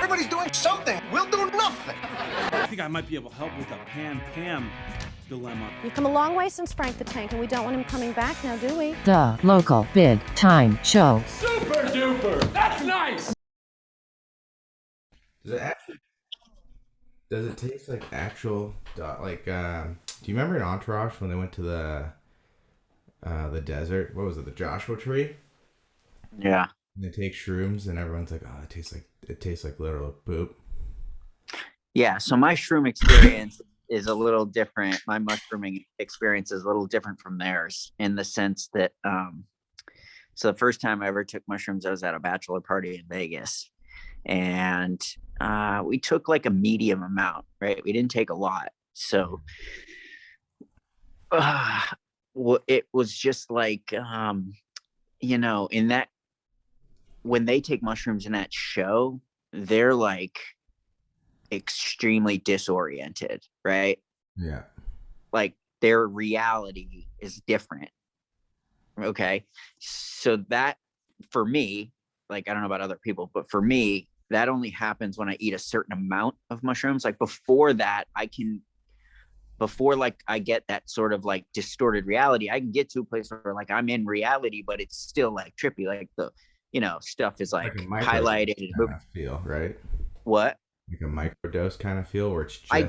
Everybody's doing something. We'll do nothing. I think I might be able to help with the Pam dilemma. You've come a long way since Frank the Tank, and we don't want him coming back now, do we? The local big time show. Super duper! That's nice! Does it taste like actual like do you remember in Entourage when they went to the desert? What was it, the Joshua Tree? Yeah. And they take shrooms and everyone's like, oh, it tastes like literal poop. Yeah, so my shroom experience is a little different. My mushrooming experience is a little different from theirs in the sense that so the first time I ever took mushrooms, I was at a bachelor party in Vegas. And we took like a medium amount, right? We didn't take a lot. So it was just like, in that, when they take mushrooms in that show, they're like extremely disoriented, right? Yeah. Like their reality is different. Okay. So that for me, like, I don't know about other people, but for me, that only happens when I eat a certain amount of mushrooms. Like before that, before I get that sort of like distorted reality, I can get to a place where like I'm in reality, but it's still like trippy. Like the, stuff is like highlighted. Kind of feel, right? What? Like a microdose kind of feel where it's just... I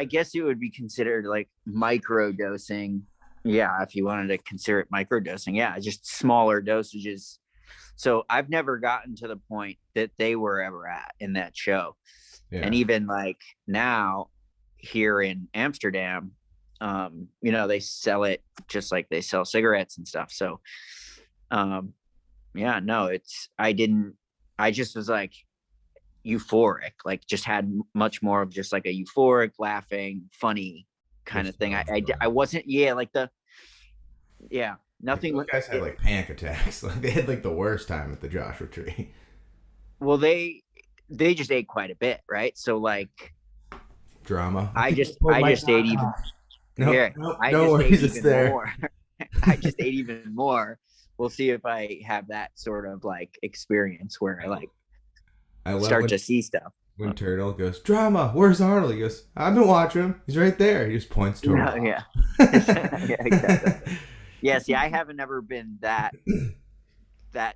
guess it would be considered like microdosing. Yeah. If you wanted to consider it microdosing. Yeah. Just smaller dosages. So I've never gotten to the point that they were ever at in that show. Yeah. And even like now here in Amsterdam, they sell it just like they sell cigarettes and stuff. So, I just was like euphoric, like just had much more of just like a euphoric, laughing, funny kind of thing. I wasn't, nothing. Those guys had like panic attacks. Like they had like the worst time at the Joshua Tree. Well, they just ate quite a bit, right? So like drama. I just ate even. More. I just ate even more. We'll see if I have that sort of like experience where I start to see stuff. When Turtle goes, drama, where's Arnold? He goes, I've been watching him. He's right there. He just points to him. Yeah. Yeah, exactly. Yeah, see, I haven't ever been that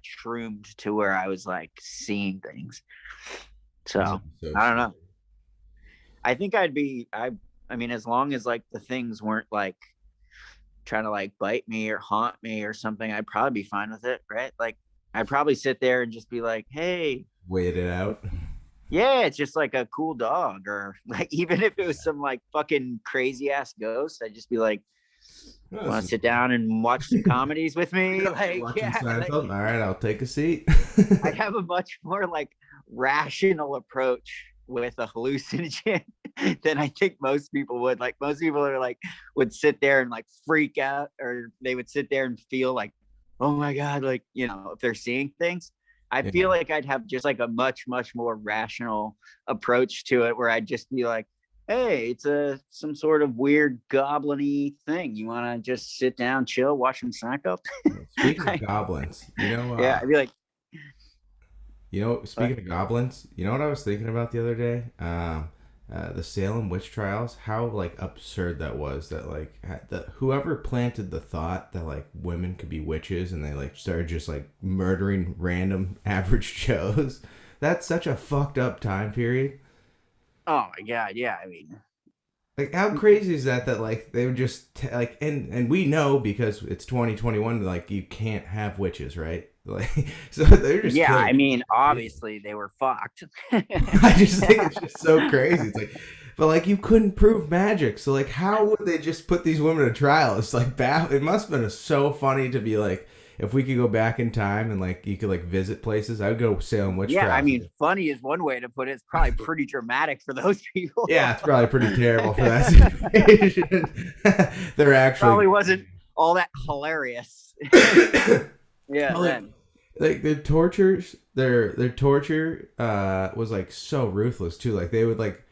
shroomed to where I was like seeing things. So I don't know. I think I mean, as long as like the things weren't like trying to like bite me or haunt me or something, I'd probably be fine with it, right? Like I'd probably sit there and just be like, hey, wait it out. Yeah, it's just like a cool dog, or like even if it was some like fucking crazy ass ghost, I'd just be like, want to sit down and watch some comedies with me? Like, all right, I'll take a seat. I have a much more like rational approach with a hallucinogen than I think most people would. Like most people are like would sit there and like freak out, or they would sit there and feel like, oh my God, like, if they're seeing things. I feel like I'd have just like a much, much more rational approach to it, where I'd just be like, hey, it's some sort of weird goblin-y thing. You want to just sit down, chill, watch them snack up? Speaking of goblins, I'd be like, speaking of goblins, you know what I was thinking about the other day? The Salem witch trials, how like absurd that was, that like whoever planted the thought that like women could be witches and they like started just like murdering random average Joes. That's such a fucked up time period. Oh my God, yeah. I mean, like how crazy is that like they would just like and we know because it's 2021, like you can't have witches, right? Like, so they're just killing. I mean, obviously they were fucked. I just think it's just so crazy. It's like, but like you couldn't prove magic, so like how would they just put these women to trial? It's like it must have been so funny to be like, if we could go back in time and like you could like visit places, I would go Salem witch trials. I mean, funny is one way to put it. It's probably pretty dramatic for those people. Yeah, it's probably pretty terrible for that situation. They're actually probably wasn't all that hilarious. Yeah, well, like their torture was like so ruthless too. Like they would like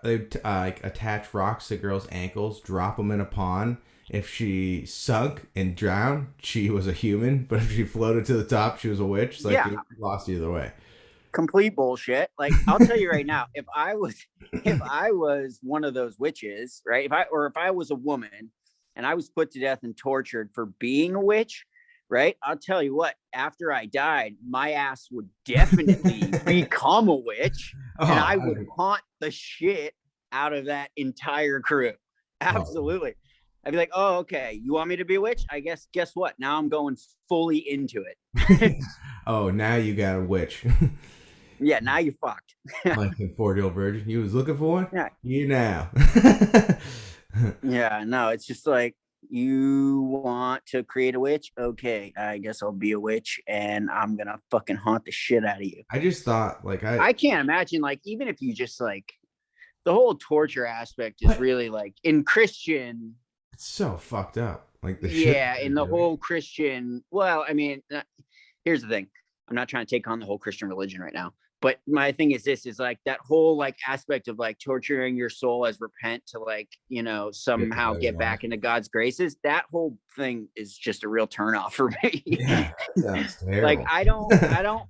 they'd like attach rocks to girls' ankles, drop them in a pond. If she sunk and drowned, she was a human, but if she floated to the top, she was a witch. Like, you lost either way. complete bullshit. Like, I'll tell you right now, if I was one of those witches, right? If I was a woman and I was put to death and tortured for being a witch, right? I'll tell you what, after I died, my ass would definitely become a witch, and I would haunt the shit out of that entire crew. Absolutely. I'd be like, oh, okay, you want me to be a witch? I guess, guess what? Now I'm going fully into it. Oh, now you got a witch. Yeah, now you fucked. Like the 40-year-old virgin. You was looking for one? Yeah. You now. Yeah, no, it's just like, you want to create a witch? Okay, I guess I'll be a witch, and I'm gonna fucking haunt the shit out of you. I just thought, like, I can't imagine, like, even if you just, like, the whole torture aspect is really, like, in Christian. It's so fucked up. Like, the yeah, shit in the whole Christian. Well, I mean, here's the thing. I'm not trying to take on the whole Christian religion right now. But my thing is this, is like that whole like aspect of like torturing your soul as repent to like, you know, somehow get back into God's graces. That whole thing is just a real turnoff for me. Yeah, sounds terrible.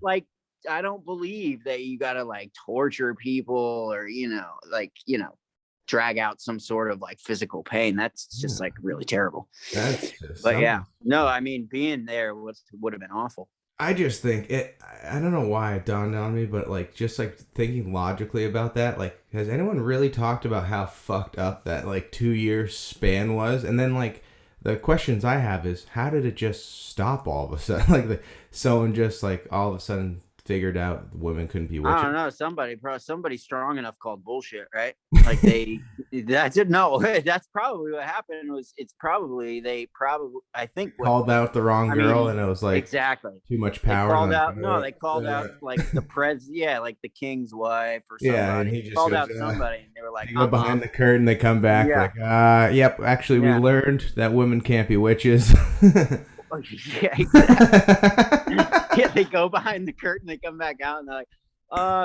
Like, I don't believe that you got to like torture people or, you know, drag out some sort of like physical pain. That's just like really terrible. That's just but yeah, no, I mean, being there would have been awful. I just think I don't know why it dawned on me, but like just like thinking logically about that, like, has anyone really talked about how fucked up that like 2-year span was? And then like the questions I have is, how did it just stop all of a sudden? Like someone just like all of a sudden figured out women couldn't be witches. I don't know. Somebody strong enough called bullshit, right? Like that's it. No, that's probably what happened. I think called out the wrong girl, and it was like exactly too much power. They called out like like the king's wife or somebody. Yeah, and he just called out somebody, and they were like, they go behind the curtain, they come back like, yep, actually we learned that women can't be witches. Yeah, exactly. Yeah, they go behind the curtain, they come back out, and they're like,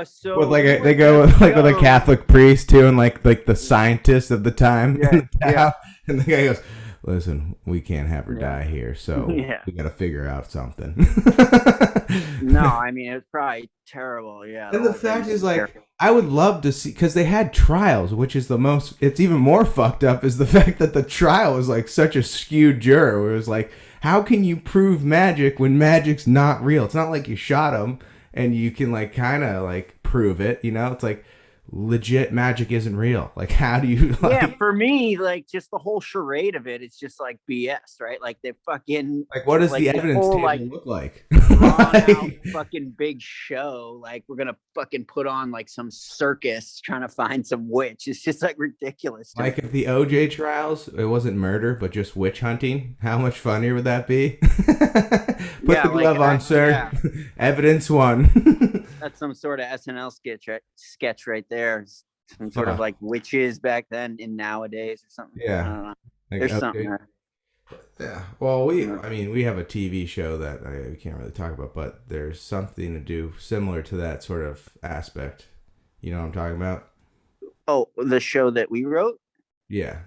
so with like they go like with a Catholic priest too, and like the scientist of the time. Yeah. And the guy goes, listen, we can't have her die here, so we got to figure out something. No, I mean, it was probably terrible. Yeah. And the fact is, like, terrible. I would love to see, because they had trials, which is it's even more fucked up, is the fact that the trial was like such a skewed juror, where it was like, how can you prove magic when magic's not real? It's not like you shot him and you can like kind of like prove it, you know? It's like legit magic isn't real. Like, how do you like... Yeah, for me, like, just the whole charade of it, it's just like BS, right? Like, they fucking like, what does like, the evidence whole, table like, look like? out fucking big show, like we're gonna fucking put on like some circus trying to find some witch. It's just like ridiculous. Like, if the OJ trials, it wasn't murder but just witch hunting, how much funnier would that be? Put the glove on, sir. Yeah. Evidence one. That's some sort of SNL sketch right there. Some sort of like witches back then and nowadays or something. Yeah, I don't know. Like, there's something there. Yeah, well, we have a TV show that we can't really talk about, but there's something to do similar to that sort of aspect. You know what I'm talking about? Oh, the show that we wrote? Yeah.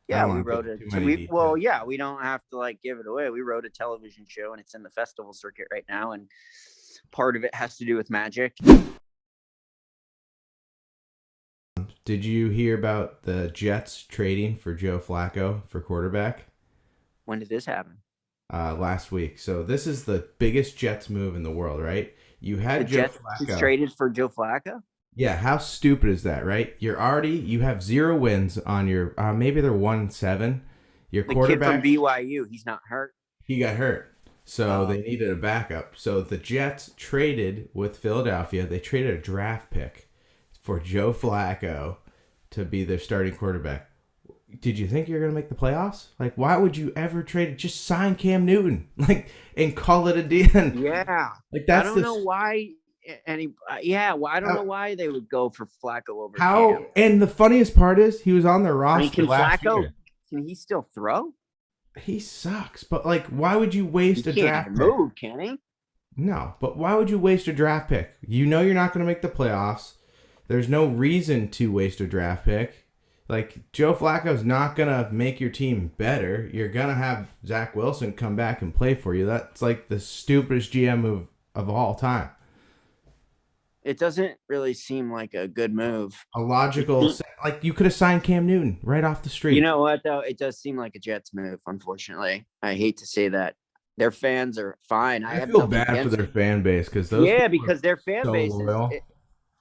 Yeah, we wrote it. We don't have to like give it away. We wrote a television show, and it's in the festival circuit right now, and part of it has to do with magic. Did you hear about the Jets trading for Joe Flacco for quarterback? When did this happen? Last week. So this is the biggest Jets move in the world, right? You had Joe Flacco traded for Joe Flacco? Yeah, how stupid is that, right? You have 0 wins on your maybe they're 1-7. Your quarterback, kid from BYU, he's not hurt. He got hurt. So they needed a backup. So the Jets traded with Philadelphia. They traded a draft pick for Joe Flacco to be their starting quarterback. Did you think you're going to make the playoffs? Like, why would you ever trade? Just sign Cam Newton, like, and call it a deal. Yeah. Like, that's I don't know why. I don't know why they would go for Flacco over Cam. And the funniest part is he was on their roster last year. Can he still throw? He sucks, but like, why would you waste a draft pick? Move, can he? No, but why would you waste a draft pick? You know you're not going to make the playoffs. There's no reason to waste a draft pick. Like, Joe Flacco's not going to make your team better. You're going to have Zach Wilson come back and play for you. That's like the stupidest GM move of all time. It doesn't really seem like a good move. A logical, like you could have signed Cam Newton right off the street. You know what though? It does seem like a Jets move. Unfortunately, I hate to say that. Their fans are fine. I have feel nothing bad for against their it. fan base because those Yeah, people because their fan so base loyal.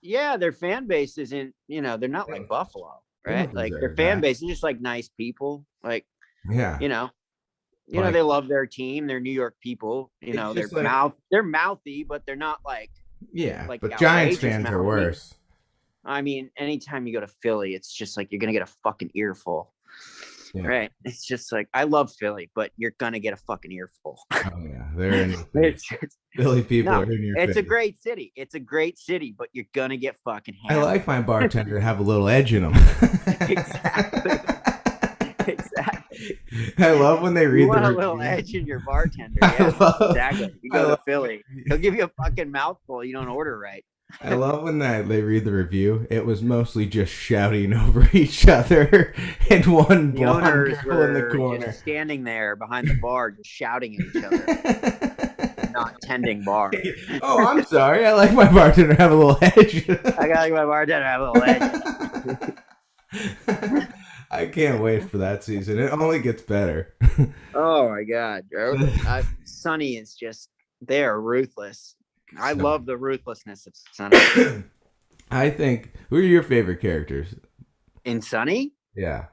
their fan base isn't, they're not like Buffalo, They right? don't Like their deserve fan that. base is just like nice people. Like, Yeah, Like- they love their team. They're New York people. It's They're just like- they're mouthy, but they're not like. yeah. like But Giants outrageous fans are mouthy. worse. I mean, anytime you go to Philly, it's just like you're gonna get a fucking earful. Yeah. Right. It's just like I love Philly, but you're gonna get a fucking earful. Oh yeah, they're in your face. it's Philly people no, are in your it's a face. great city. It's a great city, but you're gonna get fucking I hammered. like my bartender to have a little edge in him. Exactly. Exactly. I love when they You read want the a little review. edge in your bartender. I Yeah, love- exactly. You I go to love- Philly. He'll give you a fucking mouthful. You don't order right. I love when they read the review. It was mostly just shouting over each other and one The blonde owners girl in the were corner. just standing there behind the bar, just shouting at each other, not tending bar. Oh, I'm sorry. I like my bartender to have a little edge. I gotta my bartender have a little edge. I can't wait for that season. It only gets better. Oh my god, bro. Sonny is just they are ruthless. I So- love the ruthlessness of Sonny. I think, who are your favorite characters? In Sonny? Yeah.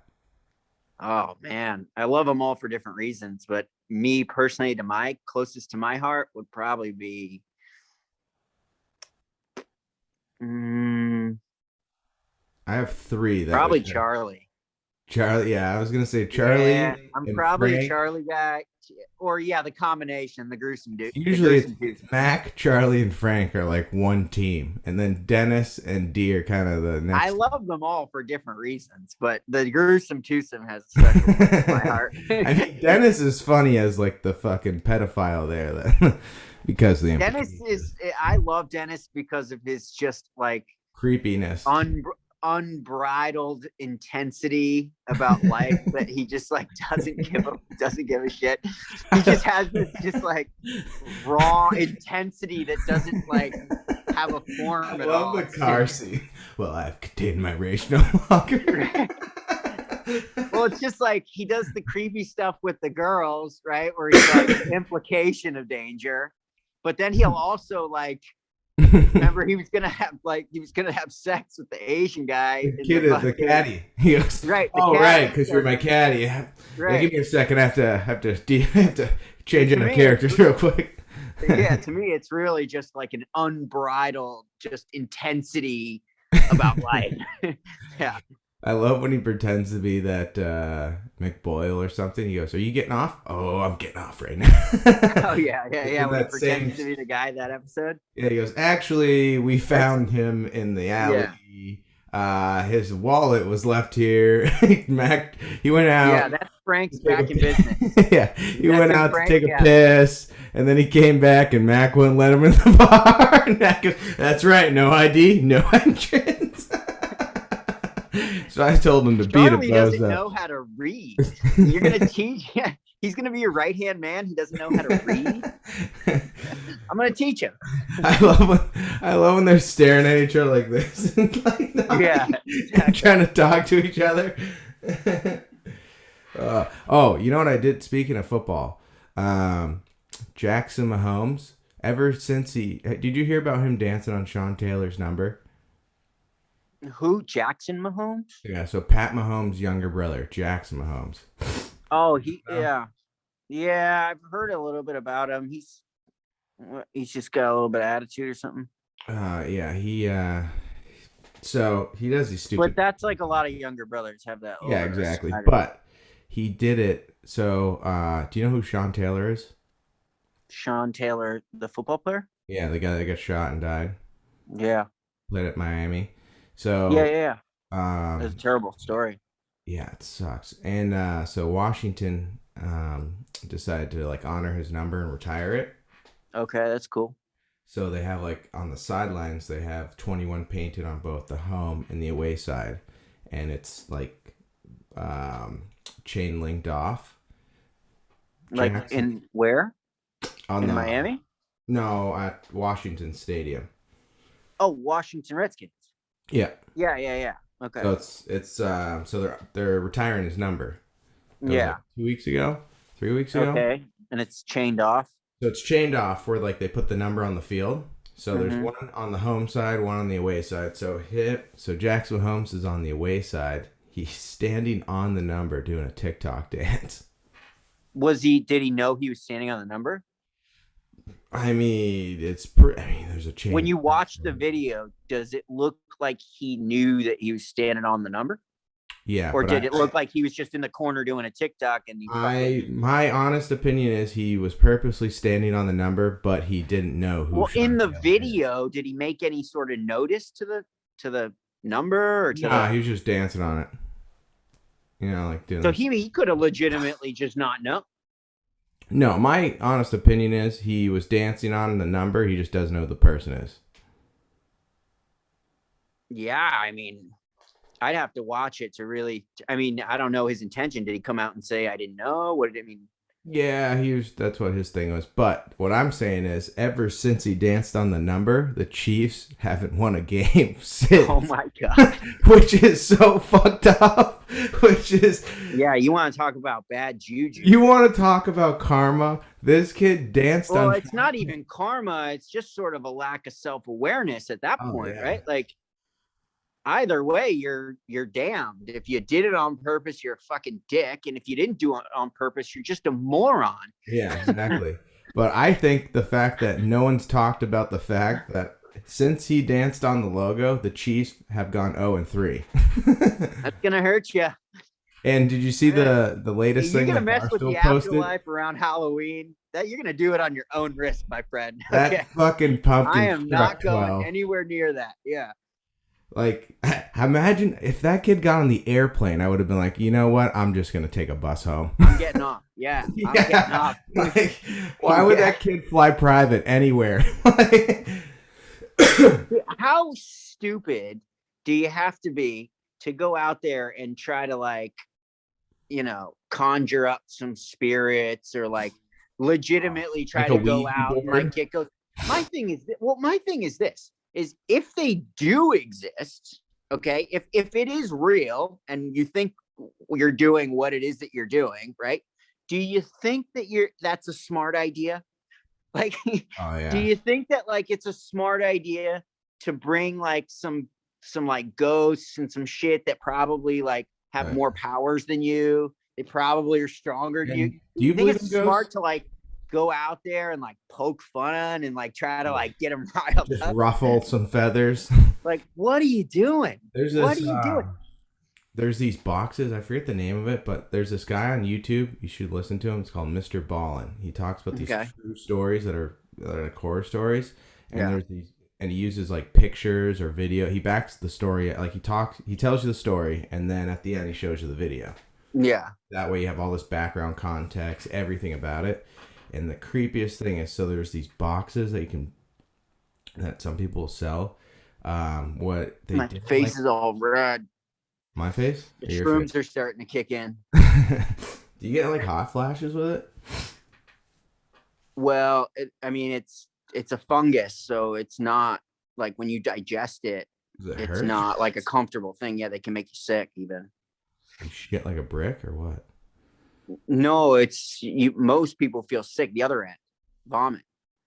Oh man, I love them all for different reasons, but me personally, to my closest to my heart would probably be I have three. That probably would- Charlie. Charlie, yeah, I was gonna say Charlie. Yeah, I'm and probably a Frank. Charlie guy, or the combination, the gruesome dude. Usually it's Mac, Charlie, and Frank are like one team, and then Dennis and Dee are kind of the next. I love them all for different reasons, but the gruesome twosome has a special place in my heart. I mean, Dennis is funny as like the fucking pedophile there, that because of the Dennis is. I love Dennis because of his just like creepiness. unbridled intensity about life that he just like doesn't give a shit. He just has this just like raw intensity that doesn't like have a form I at love all. the car scene. Well, I've contained my rage no longer. Well, it's just like he does the creepy stuff with the girls, right? Where he's like the implication of danger, but then he'll also like remember he was gonna have sex with the Asian guy. in The kid is the fucking- caddy. He goes, Right, the oh, caddy. right, because you're my caddy. Yeah, Right. give me a second. I have to change into me, characters real quick. Yeah, to me, it's really just like an unbridled just intensity about life. Yeah. I love when he pretends to be that McBoyle or something. He goes, "Are you getting off?" "Oh, I'm getting off right now." Oh yeah. In When he that pretends same- to be the guy that episode. Yeah, he goes, "Actually, we found him in the alley. His wallet was left here." Mac, he went out. Yeah, that's Frank's back in business. Yeah, he That's went in out Frank, to take a yeah. piss, and then he came back, and Mac wouldn't let him in the bar. And Mac goes, "That's right, no ID, no entrance." So I told him to Charlie beat a doesn't bozo. know how to read. You're gonna teach. Yeah, he's gonna be your right hand man. He doesn't know how to read. I'm gonna teach him. I love when they're staring at each other like this, and like Yeah, trying to talk to each other. Oh, you know what I did? Speaking of football, Jackson Mahomes. Ever since did you hear about him dancing on Sean Taylor's number? Who? Jackson Mahomes? Yeah, so Pat Mahomes' younger brother, Jackson Mahomes. Oh, yeah. I've heard a little bit about him. He's just got a little bit of attitude or something. So he does these stupid. But that's like a lot of younger brothers have that. Yeah, older exactly. swagger. But he did it. So, do you know who Sean Taylor is? Sean Taylor, the football player. Yeah, the guy that got shot and died. Yeah. Played at Miami. So Yeah. It's a terrible story. Yeah, it sucks. And so Washington decided to like honor his number and retire it. Okay, that's cool. So they have like on the sidelines they have 21 painted on both the home and the away side, and it's like chain linked off. Like Jackson- in where? on In the Miami? No, at Washington Stadium. Oh, Washington Redskins. Yeah. Yeah. Okay. So it's so they're retiring his number. That was, Yeah. like, 2 weeks ago, 3 weeks ago. Okay. And it's chained off. So it's chained off where like they put the number on the field. So there's Mhm. one on the home side, one on the away side. So Jackson Mahomes is on the away side. He's standing on the number doing a TikTok dance. Did he know he was standing on the number? I mean, there's a chain. When you watch the video, does it look like he knew that he was standing on the number? Yeah. Or but did it look like he was just in the corner doing a TikTok and my honest opinion is he was purposely standing on the number, but he didn't know who. Well, in the Sean Taylor video, did he make any sort of notice to the number or is. to Nah, the... he was just dancing on it. You know, like doing. So this. he could have legitimately just not known. No, my honest opinion is he was dancing on the number. He just doesn't know who the person is. Yeah, I mean, I'd have to watch it to really. I mean, I don't know his intention. Did he come out and say, "I didn't know"? What did it mean? Yeah, that's what his thing was. But what I'm saying is, ever since he danced on the number, the Chiefs haven't won a game since. Oh my god! Which is so fucked up. Yeah, you want to talk about bad juju? You want to talk about karma? This kid danced on. Well, it's not even karma. It's just sort of a lack of self-awareness at that point, yeah. right? Like, either way, you're damned. If you did it on purpose, you're a fucking dick, and if you didn't do it on purpose, you're just a moron. Yeah, exactly. But I think the fact that no one's talked about the fact that since he danced on the logo, the Chiefs have gone 0-3. That's gonna hurt you. And did you see the latest You're thing gonna that mess with Barstool the posted? afterlife around Halloween. That you're gonna do it on your own risk, my friend. That Okay. fucking pumpkin. I am not struck going 12. anywhere near that. Yeah. Like, imagine if that kid got on the airplane, I would have been like, you know what? I'm just gonna take a bus home. I'm getting off. Yeah. I'm getting off. Like, why would that kid fly private anywhere? How stupid do you have to be to go out there and try to, like, conjure up some spirits or like legitimately try Like a to go Ouija out and board? like get ghosts? My thing is this is if they do exist, okay, if it is real and you think you're doing what it is that you're doing, right? Do you think that that's a smart idea? Like, Oh yeah. do you think that like it's a smart idea to bring like some like ghosts and some shit that probably like have Right. more powers than you? They probably are stronger than you. And do you think believe it's in smart ghosts? to like go out there and like poke fun and like try to like get them riled Just up? ruffle some feathers. Like, what are you doing? There's this. What are you doing? There's these boxes. I forget the name of it, but there's this guy on YouTube. You should listen to him. It's called Mr. Ballin. He talks about these Okay. true stories that are like horror stories, and Yeah. there's these, and he uses like pictures or video. He backs the story. Like he tells you the story, and then at the end he shows you the video. Yeah. That way you have all this background context, everything about it. And the creepiest thing is, so there's these boxes that some people sell. What they My did, face like- is all red. my face. The Or your shrooms are starting to kick in. face? Do you get like hot flashes with it? Well, I mean, it's a fungus, so it's not like when you digest it, Does it it's hurt? not like a comfortable thing. Yeah, they can make you sick even. You shit like a brick or what? No, most people feel sick the other end, vomit.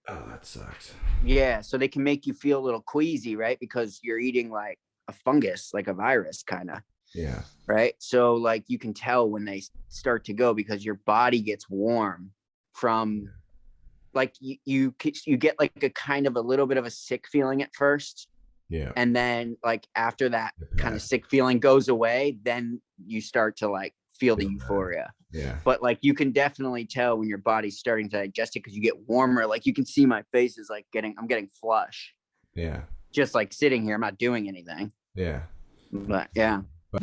Oh, that sucks. Yeah, so they can make you feel a little queasy, right? Because you're eating like a fungus, like a virus kind of, Yeah. right? So like you can tell when they start to go because your body gets warm from like you get like a kind of a little bit of a sick feeling at first. Yeah. And then like after that It kind of passed. sick feeling goes away, then you start to like feel the Feel better. euphoria. Yeah. But like you can definitely tell when your body's starting to digest it because you get warmer. Like you can see my face is like I'm getting flush. Yeah. Just like sitting here, I'm not doing anything. Yeah. But yeah. But